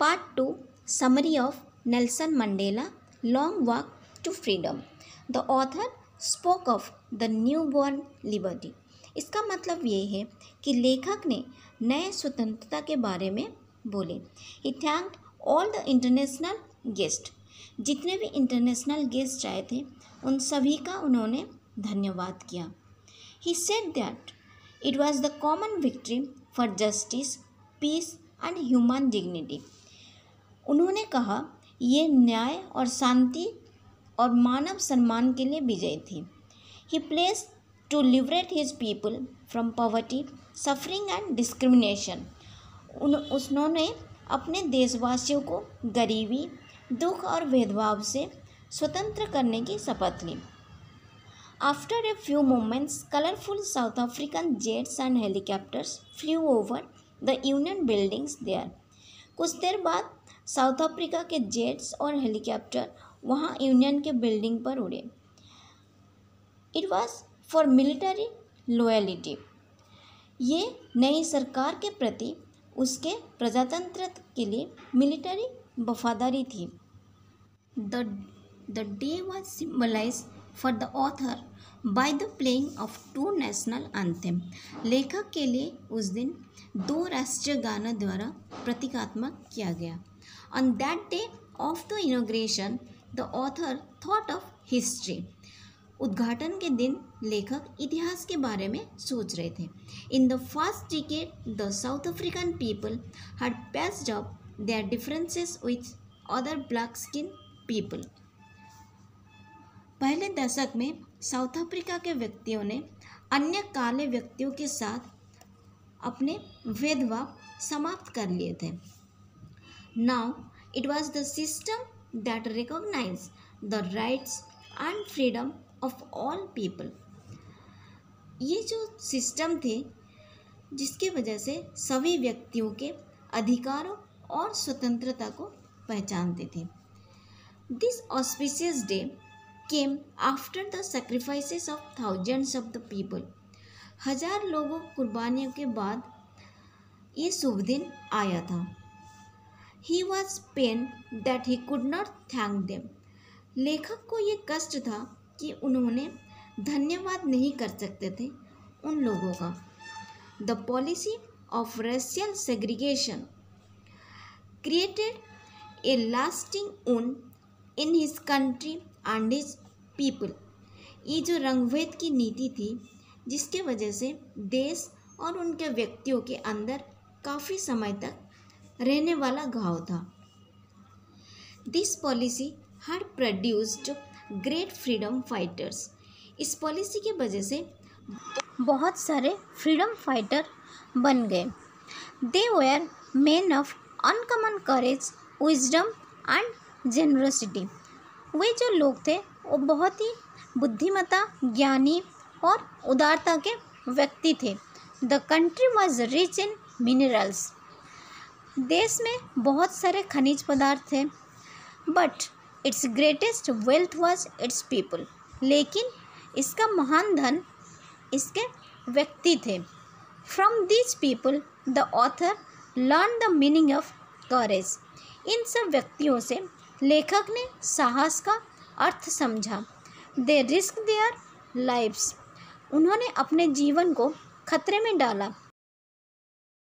Part 2 Summary of Nelson Mandela Long Walk to Freedom. The author spoke of the newborn liberty. इसका मतलब ये है कि लेखक ने नए स्वतंत्रता के बारे में बोले. He thanked all the international guests. जितने भी इंटरनेशनल गेस्ट आए थे उन सभी का उन्होंने धन्यवाद किया. He said that it was the common victory for justice, peace and human dignity. उन्होंने कहा ये न्याय और शांति और मानव सम्मान के लिए विजय थी. He pledged to liberate his people from poverty, suffering and discrimination. उन्होंने अपने देशवासियों को गरीबी, दुख और भेदभाव से स्वतंत्र करने की शपथ ली. After a few moments, colorful South African jets and helicopters flew over the Union buildings there. कुछ देर बाद साउथ अफ्रीका के जेट्स और हेलीकॉप्टर वहाँ यूनियन के बिल्डिंग पर उड़े. It was for military loyalty. ये नई सरकार के प्रति उसके प्रजातंत्र के लिए मिलिट्री वफादारी थी. The day was symbolise for the author by the playing of 2 national anthem. लेखक के लिए उस दिन 2 राष्ट्रीय गानों द्वारा प्रतीकात्मक किया गया. On that day of the inauguration, the author thought of history. उद्घाटन के दिन लेखक इतिहास के बारे में सोच रहे थे. In the first decade, the South African people had patched up their differences with other black-skinned people. पहले दशक में साउथ अफ्रीका के व्यक्तियों ने अन्य काले व्यक्तियों के साथ अपने भेदभाव समाप्त कर लिए थे. Now it was the system that recognized the rights and freedom of all people. ये जो सिस्टम थे जिसकी वजह से सभी व्यक्तियों के अधिकारों और स्वतंत्रता को पहचानते थे. This auspicious day came after the sacrifices of thousands of the people. 1000 लोगों कुर्बानियों के बाद ये शुभ दिन आया था. He was pained that he could not thank them. लेखक को ये कष्ट था कि उन्होंने धन्यवाद नहीं कर सकते थे उन लोगों का. The policy of racial segregation created a lasting wound in his country and his people. ये जो रंगभेद की नीति थी जिसके वजह से देश और उनके व्यक्तियों के अंदर काफ़ी समय तक रहने वाला घाव था. This policy had produced great freedom fighters. इस पॉलिसी की वजह से बहुत सारे फ्रीडम फाइटर बन गए. They were men of uncommon courage, wisdom and generosity. वे जो लोग थे वो बहुत ही बुद्धिमता, ज्ञानी और उदारता के व्यक्ति थे. The country was rich in minerals. देश में बहुत सारे खनिज पदार्थ थे. But its greatest wealth was its people. लेकिन इसका महान धन इसके व्यक्ति थे. From these people the author learn the meaning of courage. इन सब व्यक्तियों से लेखक ने साहस का अर्थ समझा. They risk their lives. उन्होंने अपने जीवन को खतरे में डाला.